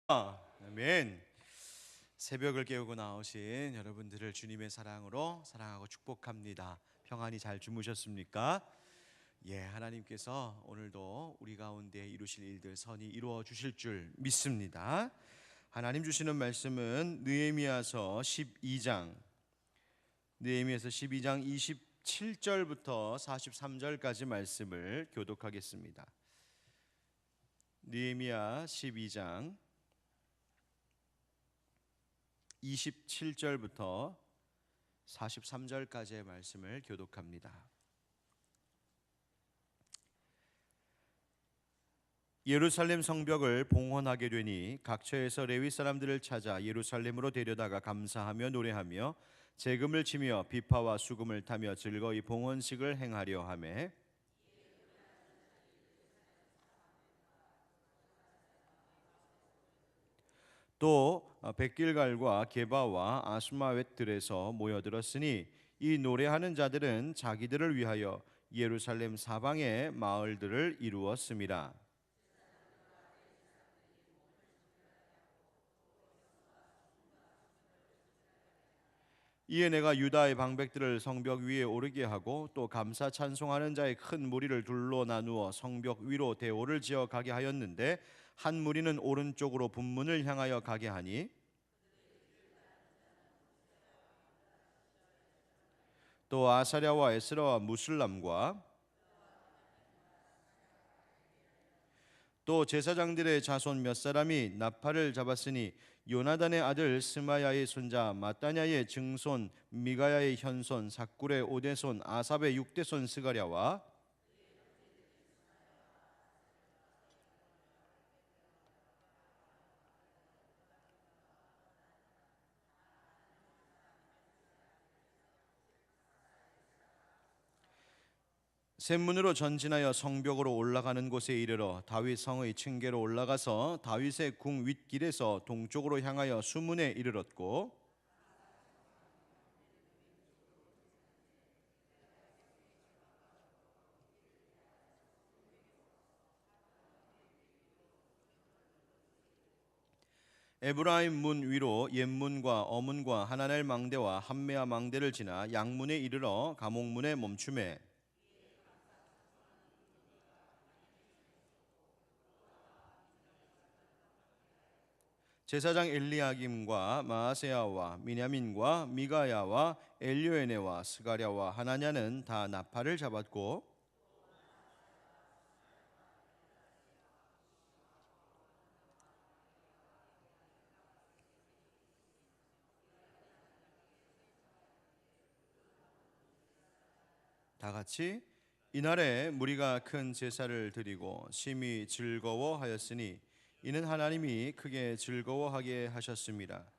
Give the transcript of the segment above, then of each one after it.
아멘. 새벽을 깨우고 나오신 여러분들을 주님의 사랑으로 사랑하고 축복합니다. 평안히 잘 주무셨습니까? 예, 하나님께서 오늘도 우리 가운데 이루실 일들 선히 이루어 주실 줄 믿습니다. 하나님 주시는 말씀은 느헤미야서 12장 27절부터 43절까지 말씀을 교독하겠습니다. 느헤미야 12장 27절부터 43절까지의 말씀을 교독합니다. 예루살렘 성벽을 봉헌하게 되니 각처에서 레위 사람들을 찾아 예루살렘으로 데려다가 감사하며 노래하며 재금을 치며 비파와 수금을 타며 즐거이 봉헌식을 행하려 하매 또 백길갈과 게바와 아스마웻들에서 모여들었으니 이 노래하는 자들은 자기들을 위하여 예루살렘 사방의 마을들을 이루었음이라. 이에 내가 유다의 방백들을 성벽 위에 오르게 하고 또 감사 찬송하는 자의 큰 무리를 둘로 나누어 성벽 위로 대오를 지어 가게 하였는데 한 무리는 오른쪽으로 분문을 향하여 가게 하니 또 아사랴와 에스라와 무슬람과 또 제사장들의 자손 몇 사람이 나팔을 잡았으니 요나단의 아들 스마야의 손자 마따냐의 증손 미가야의 현손 삭굴의 오대손 아삽의 육대손 스가랴와 샘문으로 전진하여 성벽으로 올라가는 곳에 이르러 다윗 성의 층계로 올라가서 다윗의 궁 윗길에서 동쪽으로 향하여 수문에 이르렀고 에브라임 문 위로 옛문과 어문과 하나넬 망대와 함메아 망대를 지나 양문에 이르러 감옥문에 멈추매 제사장 엘리야김과 마아세야와 미냐민과 미가야와 엘요에네와 스가랴와 하나냐는 다 나팔을 잡았고 다 같이 이날에 무리가 큰 제사를 드리고 심히 즐거워하였으니 이는 하나님이 크게 즐거워하게 하셨습니다.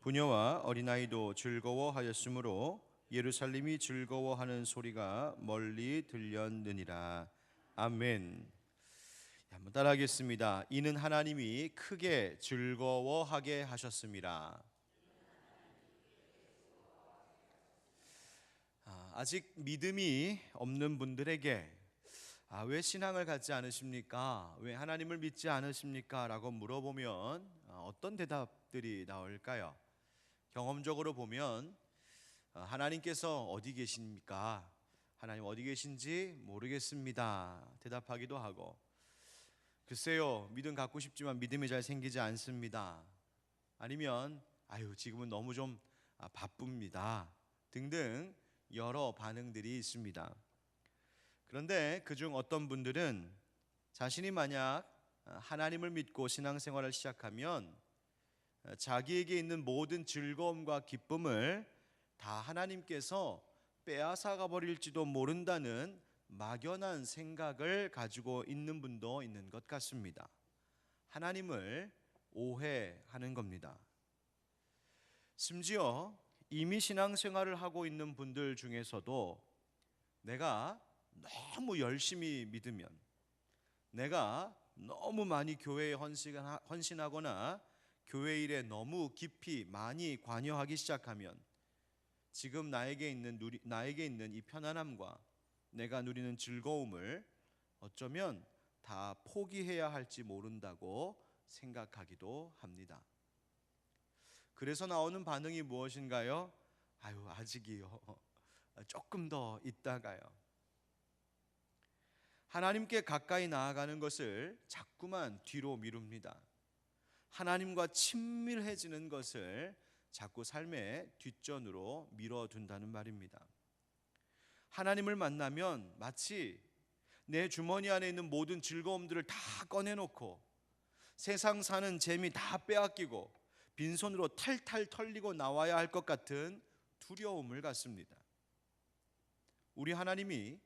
부녀와 어린아이도 즐거워하였으므로 예루살렘이 즐거워하는 소리가 멀리 들렸느니라. 아멘. 한번 따라하겠습니다. 이는 하나님이 크게 즐거워하게 하셨습니다. 아직 믿음이 없는 분들에게 왜 신앙을 갖지 않으십니까? 왜 하나님을 믿지 않으십니까? 라고 물어보면 어떤 대답들이 나올까요? 경험적으로 보면 하나님께서 어디 계십니까? 하나님 어디 계신지 모르겠습니다. 대답하기도 하고 글쎄요 믿음 갖고 싶지만 믿음이 잘 생기지 않습니다. 아니면 지금은 너무 좀 바쁩니다. 등등 여러 반응들이 있습니다. 그런데 그중 어떤 분들은 자신이 만약 하나님을 믿고 신앙생활을 시작하면 자기에게 있는 모든 즐거움과 기쁨을 다 하나님께서 빼앗아가 버릴지도 모른다는 막연한 생각을 가지고 있는 분도 있는 것 같습니다. 하나님을 오해하는 겁니다. 심지어 이미 신앙생활을 하고 있는 분들 중에서도 내가 너무 열심히 믿으면, 내가 너무 많이 교회에 헌신하거나 교회 일에 너무 깊이 많이 관여하기 시작하면 지금 나에게 있는 이 편안함과 내가 누리는 즐거움을 어쩌면 다 포기해야 할지 모른다고 생각하기도 합니다. 그래서 나오는 반응이 무엇인가요? 아유, 아직이요. 조금 더 있다가요. 하나님께 가까이 나아가는 것을 자꾸만 뒤로 미룹니다. 하나님과 친밀해지는 것을 자꾸 삶의 뒷전으로 밀어둔다는 말입니다. 하나님을 만나면 마치 내 주머니 안에 있는 모든 즐거움들을 다 꺼내놓고 세상 사는 재미 다 빼앗기고 빈손으로 탈탈 털리고 나와야 할 것 같은 두려움을 갖습니다. 우리 하나님이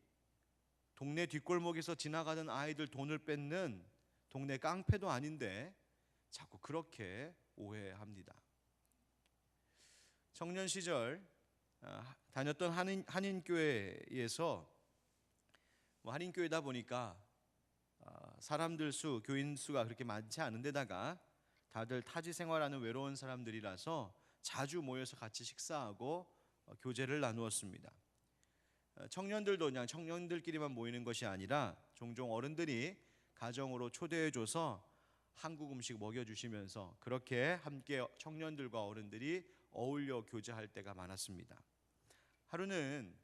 동네 뒷골목에서 지나가는 아이들 돈을 뺏는 동네 깡패도 아닌데 자꾸 그렇게 오해합니다. 청년 시절 다녔던 한인교회에서 한인교회다 보니까 사람들 수, 교인 수가 그렇게 많지 않은 데다가 다들 타지 생활하는 외로운 사람들이라서 자주 모여서 같이 식사하고 교제를 나누었습니다. 청년들도 그냥 청년들끼리만 모이는 것이 아니라 종종 어른들이 가정으로 초대해줘서 한국 음식 먹여주시면서 그렇게 함께 청년들과 어른들이 어울려 교제할 때가 많았습니다. 하루는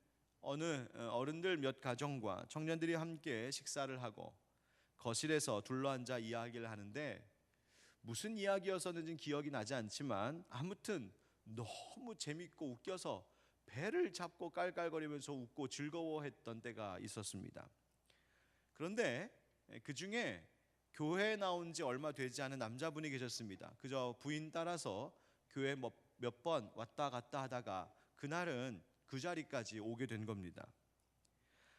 어느 어른들 몇 가정과 청년들이 함께 식사를 하고 거실에서 둘러앉아 이야기를 하는데 무슨 이야기였었는지 기억이 나지 않지만 아무튼 너무 재밌고 웃겨서 배를 잡고 깔깔거리면서 웃고 즐거워했던 때가 있었습니다. 그런데 그 중에 교회에 나온 지 얼마 되지 않은 남자분이 계셨습니다. 그저 부인 따라서 교회 몇 번 왔다 갔다 하다가 그날은 그 자리까지 오게 된 겁니다.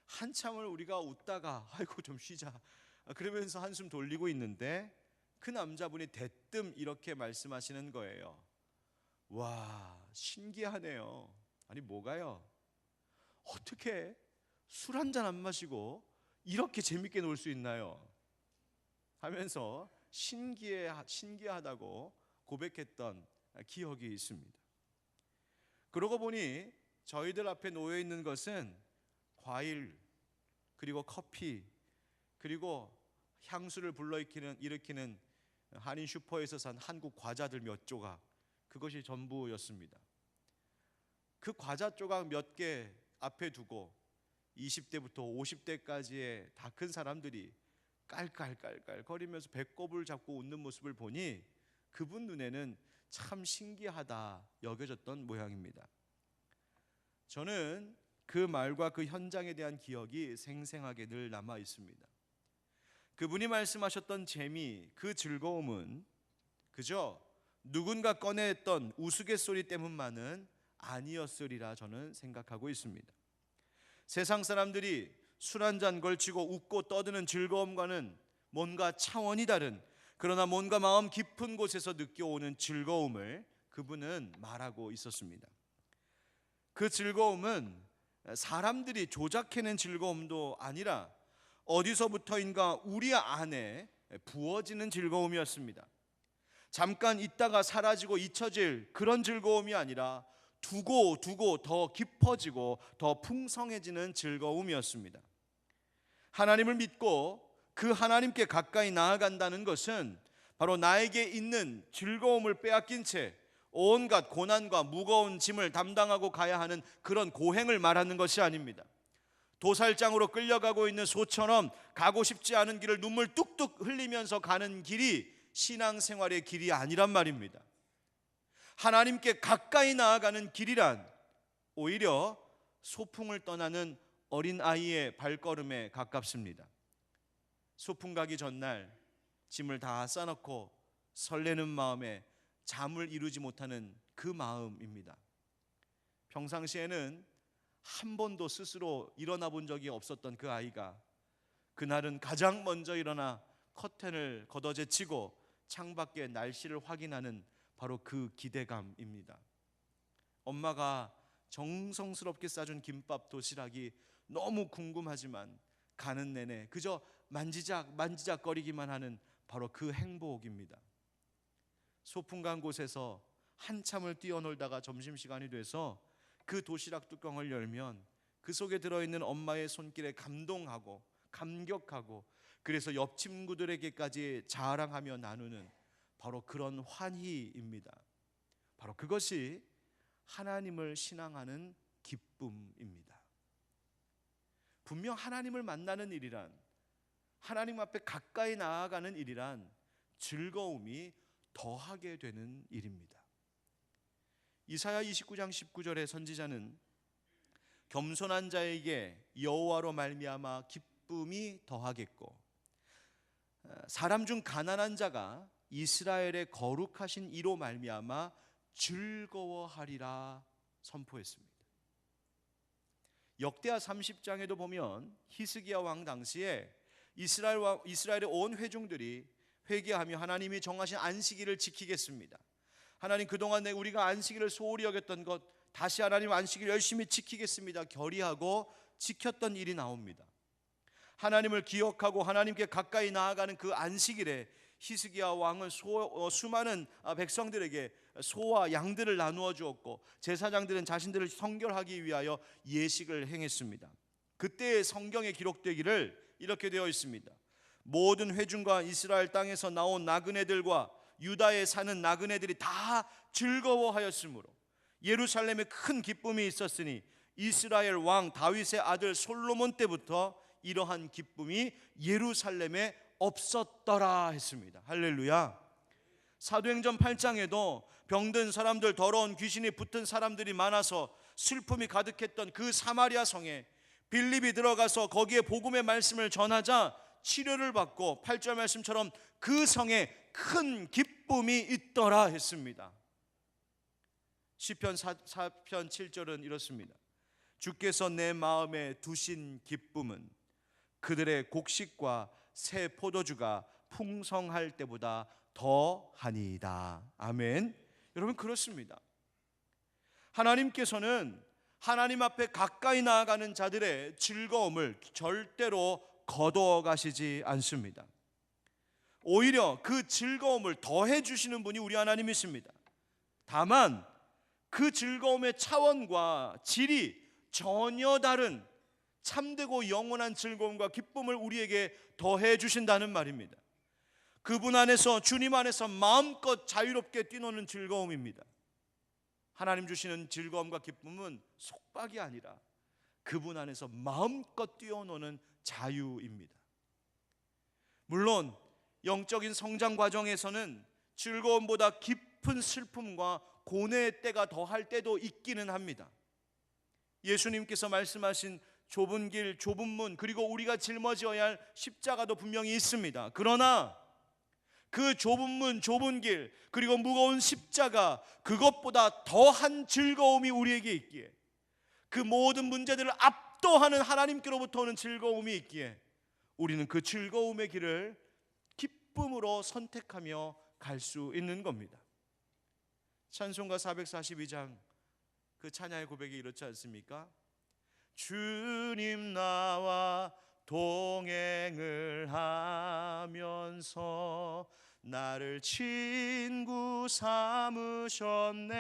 한참을 우리가 웃다가 아이고 좀 쉬자 그러면서 한숨 돌리고 있는데 그 남자분이 대뜸 이렇게 말씀하시는 거예요. 와, 신기하네요. 아니 뭐가요? 어떻게 술 한 잔 안 마시고 이렇게 재밌게 놀 수 있나요? 하면서 신기하다고 고백했던 기억이 있습니다. 그러고 보니 저희들 앞에 놓여 있는 것은 과일 그리고 커피 그리고 향수를 일으키는 한인 슈퍼에서 산 한국 과자들 몇 조각, 그것이 전부였습니다. 그 과자 조각 몇 개 앞에 두고 20대부터 50대까지의 다 큰 사람들이 깔깔깔깔 거리면서 배꼽을 잡고 웃는 모습을 보니 그분 눈에는 참 신기하다 여겨졌던 모양입니다. 저는 그 말과 그 현장에 대한 기억이 생생하게 늘 남아 있습니다. 그분이 말씀하셨던 재미, 그 즐거움은 그저 누군가 꺼내했던 우스갯소리 때문만은 아니었으리라 저는 생각하고 있습니다. 세상 사람들이 술 한 잔 걸치고 웃고 떠드는 즐거움과는 뭔가 차원이 다른, 그러나 뭔가 마음 깊은 곳에서 느껴오는 즐거움을 그분은 말하고 있었습니다. 그 즐거움은 사람들이 조작해낸 즐거움도 아니라 어디서부터인가 우리 안에 부어지는 즐거움이었습니다. 잠깐 있다가 사라지고 잊혀질 그런 즐거움이 아니라 두고 더 깊어지고 더 풍성해지는 즐거움이었습니다. 하나님을 믿고 그 하나님께 가까이 나아간다는 것은 바로 나에게 있는 즐거움을 빼앗긴 채 온갖 고난과 무거운 짐을 담당하고 가야 하는 그런 고행을 말하는 것이 아닙니다. 도살장으로 끌려가고 있는 소처럼 가고 싶지 않은 길을 눈물 뚝뚝 흘리면서 가는 길이 신앙생활의 길이 아니란 말입니다. 하나님께 가까이 나아가는 길이란 오히려 소풍을 떠나는 어린아이의 발걸음에 가깝습니다. 소풍 가기 전날 짐을 다 싸놓고 설레는 마음에 잠을 이루지 못하는 그 마음입니다. 평상시에는 한 번도 스스로 일어나 본 적이 없었던 그 아이가 그날은 가장 먼저 일어나 커튼을 걷어제치고 창밖의 날씨를 확인하는 바로 그 기대감입니다. 엄마가 정성스럽게 싸준 김밥 도시락이 너무 궁금하지만 가는 내내 그저 만지작거리기만 하는 바로 그 행복입니다. 소풍 간 곳에서 한참을 뛰어놀다가 점심시간이 돼서 그 도시락 뚜껑을 열면 그 속에 들어있는 엄마의 손길에 감동하고 감격하고 그래서 옆 친구들에게까지 자랑하며 나누는 바로 그런 환희입니다. 바로 그것이 하나님을 신앙하는 기쁨입니다. 분명 하나님을 만나는 일이란, 하나님 앞에 가까이 나아가는 일이란 즐거움이 더하게 되는 일입니다. 이사야 29장 19절의 선지자는 겸손한 자에게 여호와로 말미암아 기쁨이 더하겠고 사람 중 가난한 자가 이스라엘의 거룩하신 이로 말미암아 즐거워하리라 선포했습니다. 역대하 30장에도 보면 히스기야 왕 당시에 이스라엘의 온 회중들이 회개하며 하나님이 정하신 안식일을 지키겠습니다. 하나님, 그동안 우리가 안식일을 소홀히 여겼던 것, 다시 하나님 안식일 열심히 지키겠습니다 결의하고 지켰던 일이 나옵니다. 하나님을 기억하고 하나님께 가까이 나아가는 그 안식일에 히스기야 왕은 수많은 백성들에게 소와 양들을 나누어 주었고 제사장들은 자신들을 성결하기 위하여 예식을 행했습니다. 그때의 성경에 기록되기를 이렇게 되어 있습니다. 모든 회중과 이스라엘 땅에서 나온 나그네들과 유다에 사는 나그네들이 다 즐거워하였으므로 예루살렘에 큰 기쁨이 있었으니 이스라엘 왕 다윗의 아들 솔로몬 때부터 이러한 기쁨이 예루살렘에 없었더라 했습니다. 할렐루야. 사도행전 8장에도 병든 사람들, 더러운 귀신이 붙은 사람들이 많아서 슬픔이 가득했던 그 사마리아 성에 빌립이 들어가서 거기에 복음의 말씀을 전하자 치료를 받고 8절 말씀처럼 그 성에 큰 기쁨이 있더라 했습니다. 시편 4편 7절은 이렇습니다. 주께서 내 마음에 두신 기쁨은 그들의 곡식과 새 포도주가 풍성할 때보다 더하니이다. 아멘. 여러분, 그렇습니다. 하나님께서는 하나님 앞에 가까이 나아가는 자들의 즐거움을 절대로 거두어 가시지 않습니다. 오히려 그 즐거움을 더해 주시는 분이 우리 하나님이십니다. 다만 그 즐거움의 차원과 질이 전혀 다른 참되고 영원한 즐거움과 기쁨을 우리에게 더해 주신다는 말입니다. 그분 안에서, 주님 안에서 마음껏 자유롭게 뛰노는 즐거움입니다. 하나님 주시는 즐거움과 기쁨은 속박이 아니라 그분 안에서 마음껏 뛰어노는 자유입니다. 물론 영적인 성장 과정에서는 즐거움보다 깊은 슬픔과 고뇌의 때가 더할 때도 있기는 합니다. 예수님께서 말씀하신 좁은 길, 좁은 문, 그리고 우리가 짊어져야 할 십자가도 분명히 있습니다. 그러나 그 좁은 문, 좁은 길, 그리고 무거운 십자가, 그것보다 더한 즐거움이 우리에게 있기에, 그 모든 문제들을 압도하는 하나님께로부터 오는 즐거움이 있기에 우리는 그 즐거움의 길을 기쁨으로 선택하며 갈 수 있는 겁니다. 찬송가 442장 그 찬양의 고백이 이렇지 않습니까? 주님 나와 동행을 하면서 나를 친구 삼으셨네.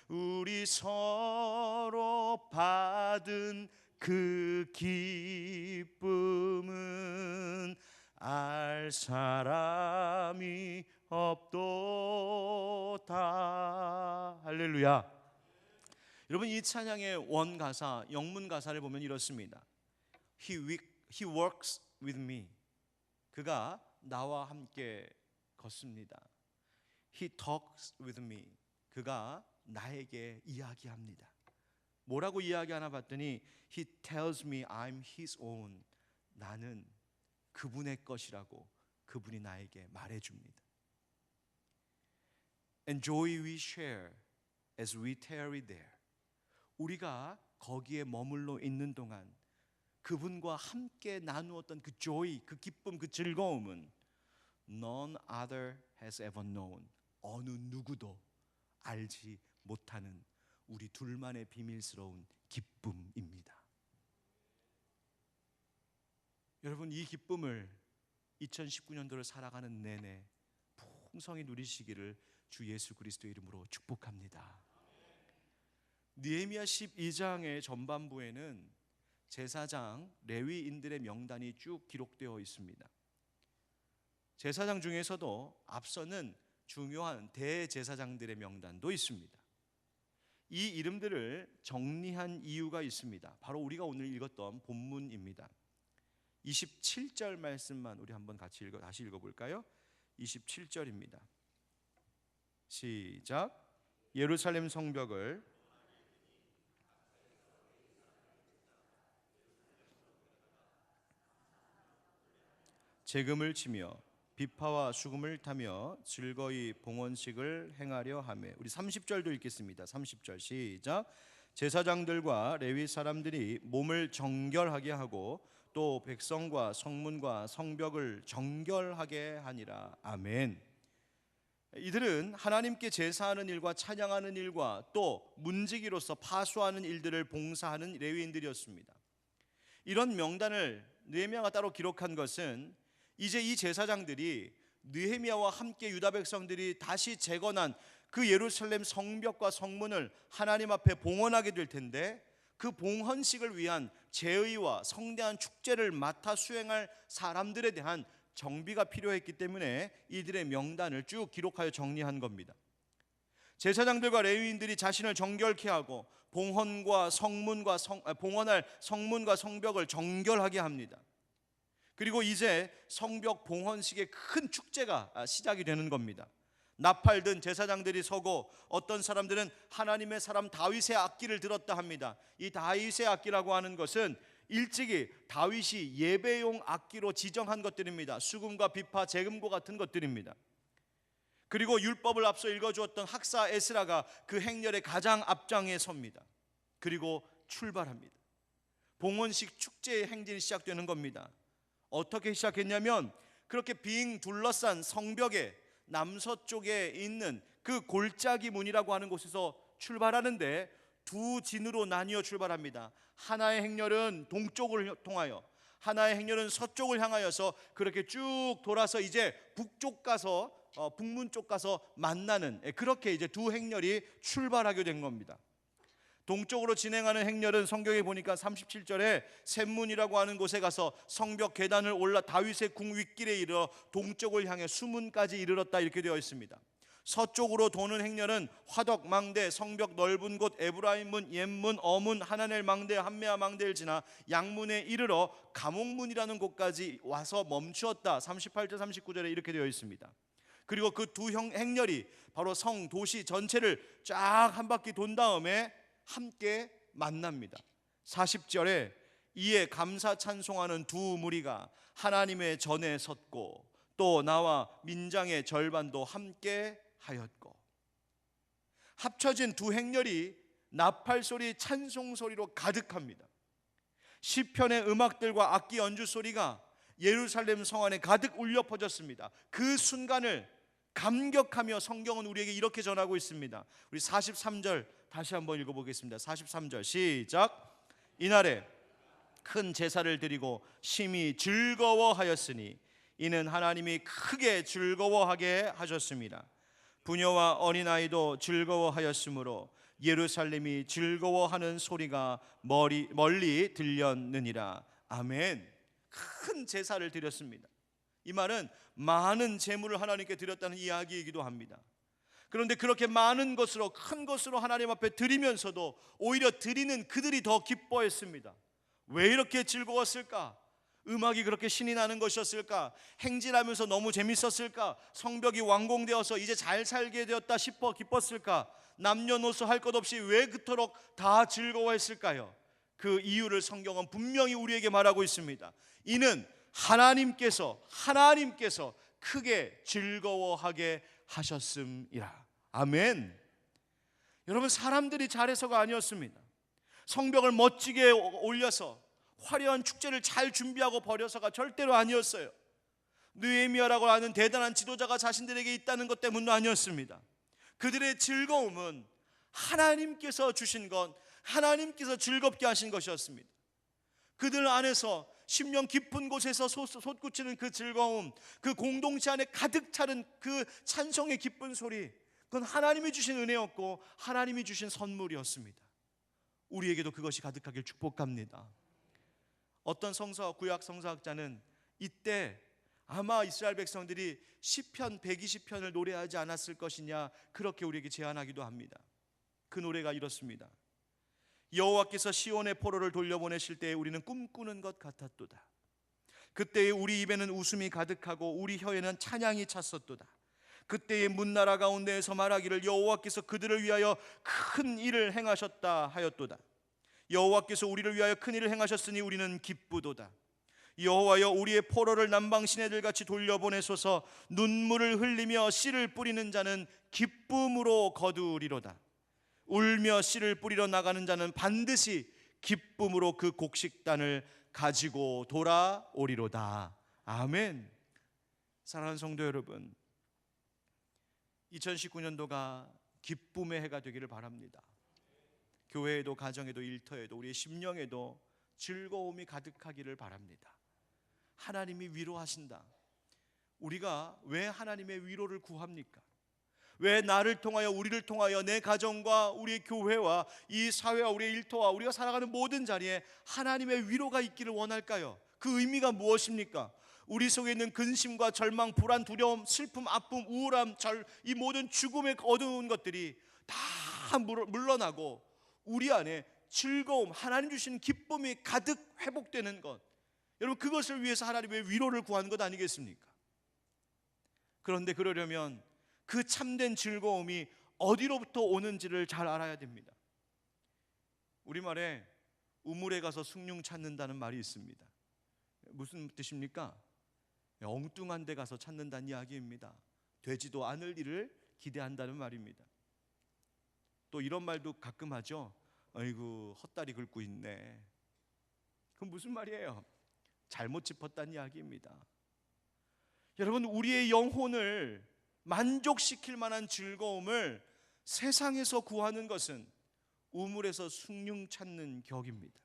우리 서로 받은 그 기쁨은 알 사람이 없도다. 할렐루야. 여러분, 이 찬양의 원 가사, 영문 가사를 보면 이렇습니다. He works with me. 그가 나와 함께 걷습니다. He talks with me. 그가 나에게 이야기합니다. 뭐라고 이야기하나 봤더니 He tells me I'm his own. 나는 그분의 것이라고 그분이 나에게 말해줍니다. And joy we share as we tarry there. 우리가 거기에 머물러 있는 동안 그분과 함께 나누었던 그 joy, 그 기쁨, 그 즐거움은 none other has ever known. 어느 누구도 알지 못하는 우리 둘만의 비밀스러운 기쁨입니다. 여러분, 이 기쁨을 2019년도를 살아가는 내내 풍성히 누리시기를 주 예수 그리스도의 이름으로 축복합니다. 느헤미야 12장의 전반부에는 제사장 레위인들의 명단이 쭉 기록되어 있습니다. 제사장 중에서도 앞서는 중요한 대제사장들의 명단도 있습니다. 이 이름들을 정리한 이유가 있습니다. 바로 우리가 오늘 읽었던 본문입니다. 27절 말씀만 우리 한번 다시 읽어볼까요? 27절입니다. 시작. 예루살렘 성벽을 재금을 치며 비파와 수금을 타며 즐거이 봉헌식을 행하려 하며. 우리 30절도 읽겠습니다. 30절 시작. 제사장들과 레위 사람들이 몸을 정결하게 하고 또 백성과 성문과 성벽을 정결하게 하니라. 아멘. 이들은 하나님께 제사하는 일과 찬양하는 일과 또 문지기로서 파수하는 일들을 봉사하는 레위인들이었습니다. 이런 명단을 느헤미야가 따로 기록한 것은 이제 이 제사장들이 느헤미야와 함께 유다 백성들이 다시 재건한 그 예루살렘 성벽과 성문을 하나님 앞에 봉헌하게 될 텐데, 그 봉헌식을 위한 제의와 성대한 축제를 맡아 수행할 사람들에 대한 정비가 필요했기 때문에 이들의 명단을 쭉 기록하여 정리한 겁니다. 제사장들과 레위인들이 자신을 정결케 하고 봉헌할 성문과 성벽을 정결하게 합니다. 그리고 이제 성벽 봉헌식의 큰 축제가 시작이 되는 겁니다. 나팔든 제사장들이 서고 어떤 사람들은 하나님의 사람 다윗의 악기를 들었다 합니다. 이 다윗의 악기라고 하는 것은 일찍이 다윗이 예배용 악기로 지정한 것들입니다. 수금과 비파, 재금과 같은 것들입니다. 그리고 율법을 앞서 읽어주었던 학사 에스라가 그 행렬의 가장 앞장에 섭니다. 그리고 출발합니다. 봉헌식 축제의 행진이 시작되는 겁니다. 어떻게 시작했냐면, 그렇게 빙 둘러싼 성벽의 남서쪽에 있는 그 골짜기 문이라고 하는 곳에서 출발하는데 두 진으로 나뉘어 출발합니다. 하나의 행렬은 동쪽을 통하여, 하나의 행렬은 서쪽을 향하여서 그렇게 쭉 돌아서 이제 북문 쪽 가서 만나는, 그렇게 이제 두 행렬이 출발하게 된 겁니다. 동쪽으로 진행하는 행렬은 성경에 보니까 37절에 샘문이라고 하는 곳에 가서 성벽 계단을 올라 다윗의 궁 윗길에 이르러 동쪽을 향해 수문까지 이르렀다, 이렇게 되어 있습니다. 서쪽으로 도는 행렬은 화덕 망대, 성벽 넓은 곳 에브라임문, 옌문, 어문, 하나넬 망대, 한메아 망대를 지나 양문에 이르러 감옥문이라는 곳까지 와서 멈추었다. 38절 39절에 이렇게 되어 있습니다. 그리고 그 두 행렬이 바로 성 도시 전체를 쫙 한 바퀴 돈 다음에 함께 만납니다. 40절에 이에 감사 찬송하는 두 무리가 하나님의 전에 섰고 또 나와 민장의 절반도 함께 하였고. 합쳐진 두 행렬이 나팔소리, 찬송소리로 가득합니다. 시편의 음악들과 악기 연주 소리가 예루살렘 성 안에 가득 울려 퍼졌습니다. 그 순간을 감격하며 성경은 우리에게 이렇게 전하고 있습니다. 우리 43절 다시 한번 읽어보겠습니다. 43절 시작. 이날에 큰 제사를 드리고 심히 즐거워하였으니 이는 하나님이 크게 즐거워하게 하셨습니다. 부녀와 어린아이도 즐거워하였으므로 예루살렘이 즐거워하는 소리가 멀리 들렸느니라. 아멘. 큰 제사를 드렸습니다. 이 말은 많은 제물을 하나님께 드렸다는 이야기이기도 합니다. 그런데 그렇게 많은 것으로, 큰 것으로 하나님 앞에 드리면서도 오히려 드리는 그들이 더 기뻐했습니다. 왜 이렇게 즐거웠을까? 음악이 그렇게 신이 나는 것이었을까? 행진하면서 너무 재밌었을까? 성벽이 완공되어서 이제 잘 살게 되었다 싶어 기뻤을까? 남녀노소 할 것 없이 왜 그토록 다 즐거워했을까요? 그 이유를 성경은 분명히 우리에게 말하고 있습니다. 이는 하나님께서 크게 즐거워하게 하셨음이라. 아멘. 여러분, 사람들이 잘해서가 아니었습니다. 성벽을 멋지게 올려서 화려한 축제를 잘 준비하고 벌여서가 절대로 아니었어요. 느헤미야라고 하는 대단한 지도자가 자신들에게 있다는 것 때문도 아니었습니다. 그들의 즐거움은 하나님께서 주신 것, 하나님께서 즐겁게 하신 것이었습니다. 그들 안에서 심령 깊은 곳에서 솟구치는 그 즐거움, 그 공동체 안에 가득 차는 그 찬송의 기쁜 소리, 그건 하나님이 주신 은혜였고 하나님이 주신 선물이었습니다. 우리에게도 그것이 가득하길 축복합니다. 어떤 구약 성서학자는 이때 아마 이스라엘 백성들이 시편 120편을 노래하지 않았을 것이냐, 그렇게 우리에게 제안하기도 합니다. 그 노래가 이렇습니다. 여호와께서 시온의 포로를 돌려보내실 때에 우리는 꿈꾸는 것 같았도다. 그때에 우리 입에는 웃음이 가득하고 우리 혀에는 찬양이 찼었도다. 그때에 문나라 가운데에서 말하기를 여호와께서 그들을 위하여 큰 일을 행하셨다 하였도다. 여호와께서 우리를 위하여 큰 일을 행하셨으니 우리는 기쁘도다. 여호와여, 우리의 포로를 남방 시내들 같이 돌려보내소서. 눈물을 흘리며 씨를 뿌리는 자는 기쁨으로 거두리로다. 울며 씨를 뿌리러 나가는 자는 반드시 기쁨으로 그 곡식단을 가지고 돌아오리로다. 아멘. 사랑하는 성도 여러분, 2019년도가 기쁨의 해가 되기를 바랍니다. 교회에도 가정에도 일터에도 우리의 심령에도 즐거움이 가득하기를 바랍니다. 하나님이 위로하신다. 우리가 왜 하나님의 위로를 구합니까? 왜 나를 통하여, 우리를 통하여 내 가정과 우리의 교회와 이 사회와 우리의 일터와 우리가 살아가는 모든 자리에 하나님의 위로가 있기를 원할까요? 그 의미가 무엇입니까? 우리 속에 있는 근심과 절망, 불안, 두려움, 슬픔, 아픔, 우울함, 이 모든 죽음의 어두운 것들이 다 물러나고 우리 안에 즐거움, 하나님 주신 기쁨이 가득 회복되는 것, 여러분, 그것을 위해서 하나님의 위로를 구하는 것 아니겠습니까? 그런데 그러려면 그 참된 즐거움이 어디로부터 오는지를 잘 알아야 됩니다. 우리말에 우물에 가서 숭늉 찾는다는 말이 있습니다. 무슨 뜻입니까? 엉뚱한 데 가서 찾는다는 이야기입니다. 되지도 않을 일을 기대한다는 말입니다. 또 이런 말도 가끔 하죠. 아이고, 헛다리 긁고 있네. 그건 무슨 말이에요? 잘못 짚었다는 이야기입니다. 여러분, 우리의 영혼을 만족시킬 만한 즐거움을 세상에서 구하는 것은 우물에서 숭늉 찾는 격입니다.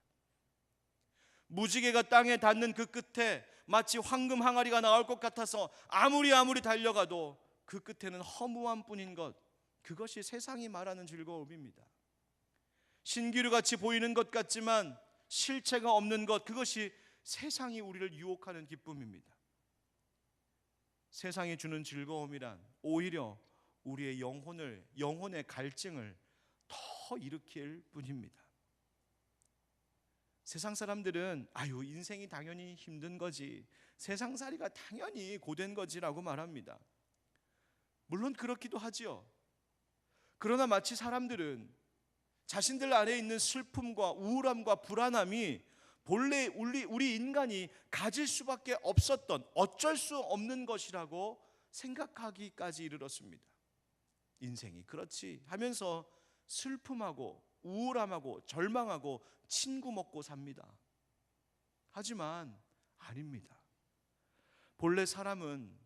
무지개가 땅에 닿는 그 끝에 마치 황금 항아리가 나올 것 같아서 아무리 달려가도 그 끝에는 허무한 뿐인 것, 그것이 세상이 말하는 즐거움입니다. 신기루같이 보이는 것 같지만 실체가 없는 것, 그것이 세상이 우리를 유혹하는 기쁨입니다. 세상이 주는 즐거움이란 오히려 우리의 영혼의 갈증을 더 일으킬 뿐입니다. 세상 사람들은 인생이 당연히 힘든 거지, 세상살이가 당연히 고된 거지라고 말합니다. 물론 그렇기도 하지요. 그러나 마치 사람들은 자신들 안에 있는 슬픔과 우울함과 불안함이 본래 우리 인간이 가질 수밖에 없었던, 어쩔 수 없는 것이라고 생각하기까지 이르렀습니다. 인생이 그렇지 하면서 슬픔하고 우울함하고 절망하고 친구 먹고 삽니다. 하지만 아닙니다. 본래 사람은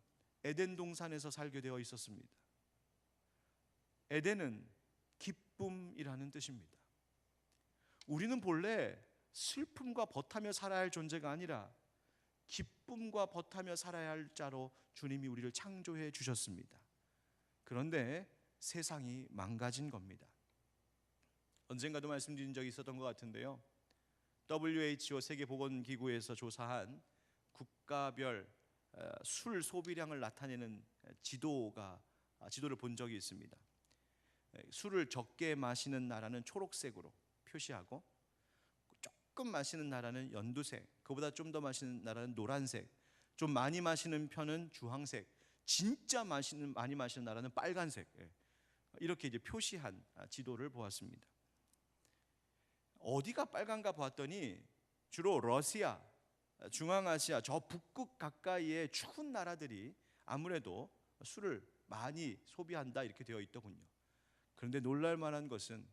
에덴 동산에서 살게 되어 있었습니다. 에덴은 기쁨이라는 뜻입니다. 우리는 본래 슬픔과 벗하며 살아야 할 존재가 아니라 기쁨과 벗하며 살아야 할 자로 주님이 우리를 창조해 주셨습니다. 그런데 세상이 망가진 겁니다. 언젠가도 말씀드린 적이 있었던 것 같은데요, WHO 세계보건기구에서 조사한 국가별 술 소비량을 나타내는 지도를 본 적이 있습니다. 술을 적게 마시는 나라는 초록색으로 표시하고 조금 마시는 나라는 연두색, 그보다 좀 더 마시는 나라는 노란색, 좀 많이 마시는 편은 주황색, 진짜 많이 마시는 나라는 빨간색, 이렇게 이제 표시한 지도를 보았습니다. 어디가 빨간가 봤더니 주로 러시아, 중앙아시아 저 북극 가까이의 추운 나라들이 아무래도 술을 많이 소비한다 이렇게 되어 있더군요. 그런데 놀랄 만한 것은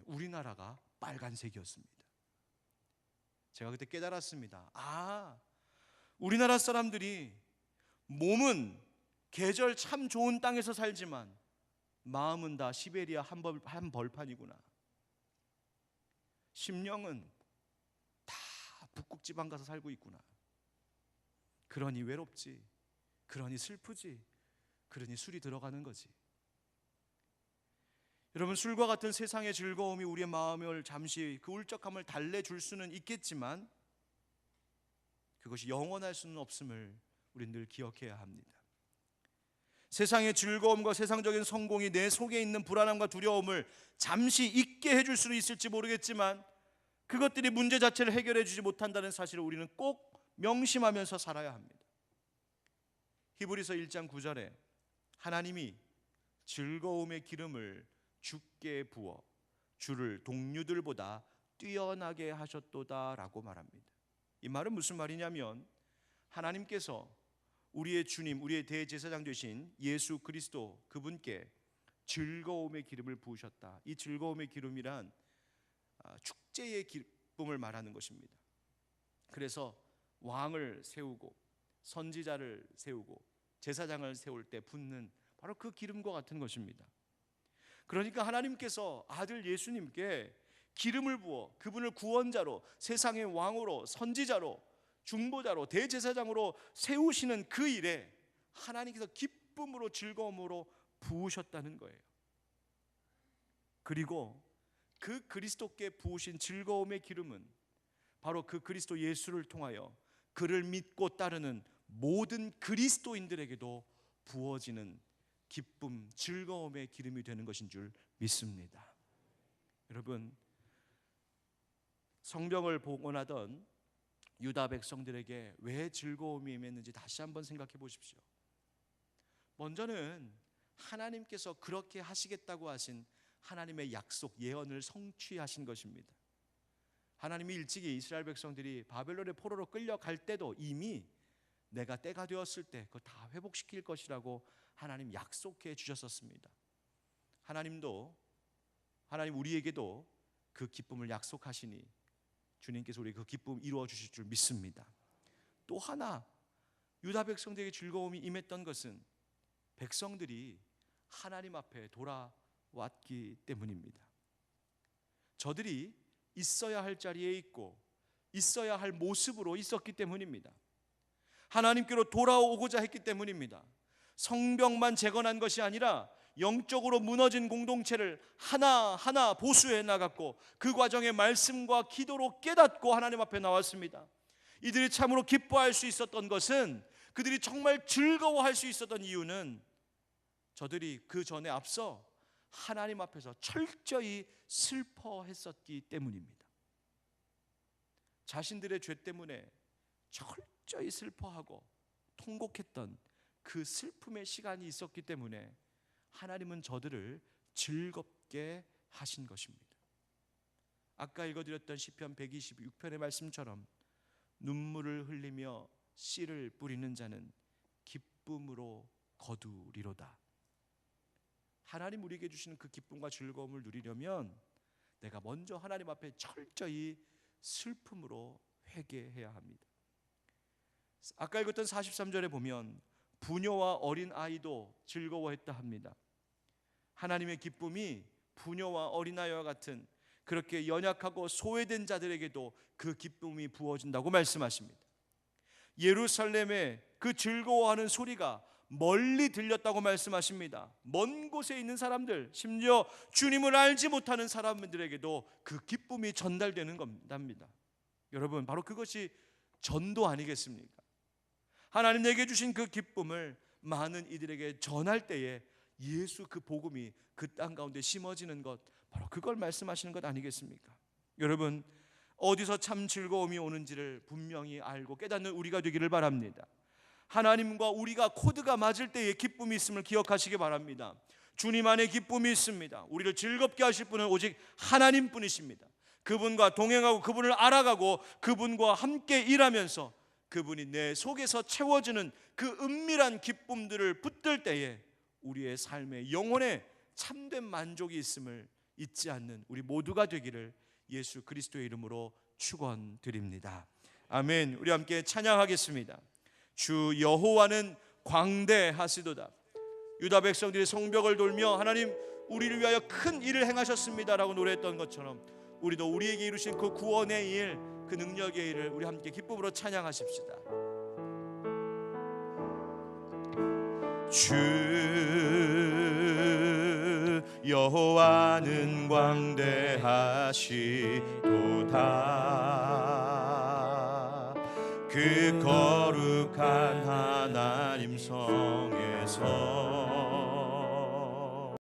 우리나라가 빨간색이었습니다. 제가 그때 깨달았습니다. 우리나라 사람들이 몸은 계절 참 좋은 땅에서 살지만 마음은 다 시베리아 한 벌판이구나. 심령은 다 북극 지방 가서 살고 있구나. 그러니 외롭지, 그러니 슬프지, 그러니 술이 들어가는 거지. 여러분, 술과 같은 세상의 즐거움이 우리의 마음을 잠시 그 울적함을 달래줄 수는 있겠지만 그것이 영원할 수는 없음을 우리는 늘 기억해야 합니다. 세상의 즐거움과 세상적인 성공이 내 속에 있는 불안함과 두려움을 잠시 잊게 해줄 수는 있을지 모르겠지만 그것들이 문제 자체를 해결해 주지 못한다는 사실을 우리는 꼭 명심하면서 살아야 합니다. 히브리서 1장 9절에 하나님이 즐거움의 기름을 주께 부어 주를 동류들보다 뛰어나게 하셨도다 라고 말합니다. 이 말은 무슨 말이냐면 하나님께서 우리의 주님, 우리의 대제사장 되신 예수 그리스도 그분께 즐거움의 기름을 부으셨다. 이 즐거움의 기름이란 축제의 기쁨을 말하는 것입니다. 그래서 왕을 세우고 선지자를 세우고 제사장을 세울 때 붓는 바로 그 기름과 같은 것입니다. 그러니까 하나님께서 아들 예수님께 기름을 부어 그분을 구원자로, 세상의 왕으로, 선지자로, 중보자로, 대제사장으로 세우시는 그 일에 하나님께서 기쁨으로 즐거움으로 부으셨다는 거예요. 그리고 그 그리스도께 부으신 즐거움의 기름은 바로 그 그리스도 예수를 통하여 그를 믿고 따르는 모든 그리스도인들에게도 부어지는 기쁨, 즐거움의 기름이 되는 것인 줄 믿습니다. 여러분, 성경을 복원하던 유다 백성들에게 왜 즐거움이 임했는지 다시 한번 생각해 보십시오. 먼저는 하나님께서 그렇게 하시겠다고 하신 하나님의 약속, 예언을 성취하신 것입니다. 하나님이 일찍이 이스라엘 백성들이 바벨론의 포로로 끌려갈 때도 이미 내가 때가 되었을 때 그거 다 회복시킬 것이라고 하나님 약속해 주셨었습니다. 하나님 우리에게도 그 기쁨을 약속하시니 주님께서 우리 그 기쁨 이루어 주실 줄 믿습니다. 또 하나 유다 백성들에게 즐거움이 임했던 것은 백성들이 하나님 앞에 돌아왔기 때문입니다. 저들이 있어야 할 자리에 있고 있어야 할 모습으로 있었기 때문입니다. 하나님께로 돌아오고자 했기 때문입니다. 성벽만 재건한 것이 아니라 영적으로 무너진 공동체를 하나하나 보수해 나갔고 그 과정에 말씀과 기도로 깨닫고 하나님 앞에 나왔습니다. 이들이 참으로 기뻐할 수 있었던 것은, 그들이 정말 즐거워할 수 있었던 이유는 저들이 그 전에 앞서 하나님 앞에서 철저히 슬퍼했었기 때문입니다. 자신들의 죄 때문에 철저히 슬퍼하고 통곡했던 그 슬픔의 시간이 있었기 때문에 하나님은 저들을 즐겁게 하신 것입니다. 아까 읽어드렸던 시편 126편의 말씀처럼 눈물을 흘리며 씨를 뿌리는 자는 기쁨으로 거두리로다. 하나님 우리에게 주시는 그 기쁨과 즐거움을 누리려면 내가 먼저 하나님 앞에 철저히 슬픔으로 회개해야 합니다. 아까 읽었던 43절에 보면 부녀와 어린 아이도 즐거워했다 합니다. 하나님의 기쁨이 부녀와 어린아이와 같은 그렇게 연약하고 소외된 자들에게도 그 기쁨이 부어진다고 말씀하십니다. 예루살렘의 그 즐거워하는 소리가 멀리 들렸다고 말씀하십니다. 먼 곳에 있는 사람들, 심지어 주님을 알지 못하는 사람들에게도 그 기쁨이 전달되는 겁니다. 여러분, 바로 그것이 전도 아니겠습니까? 하나님 내게 주신 그 기쁨을 많은 이들에게 전할 때에 예수 그 복음이 그 땅 가운데 심어지는 것, 바로 그걸 말씀하시는 것 아니겠습니까? 여러분, 어디서 참 즐거움이 오는지를 분명히 알고 깨닫는 우리가 되기를 바랍니다. 하나님과 우리가 코드가 맞을 때에 기쁨이 있음을 기억하시기 바랍니다. 주님 안에 기쁨이 있습니다. 우리를 즐겁게 하실 분은 오직 하나님뿐이십니다. 그분과 동행하고 그분을 알아가고 그분과 함께 일하면서 그분이 내 속에서 채워주는 그 은밀한 기쁨들을 붙들 때에 우리의 삶에 영혼에 참된 만족이 있음을 잊지 않는 우리 모두가 되기를 예수 그리스도의 이름으로 축원드립니다. 아멘. 우리 함께 찬양하겠습니다. 주 여호와는 광대하시도다. 유다 백성들이 성벽을 돌며 하나님 우리를 위하여 큰 일을 행하셨습니다 라고 노래했던 것처럼 우리도 우리에게 이루신 그 구원의 일, 그 능력의 일을 우리 함께 기쁨으로 찬양하십시다. 주 여호와는 광대하시도다. 그 거룩한 하나님 성에서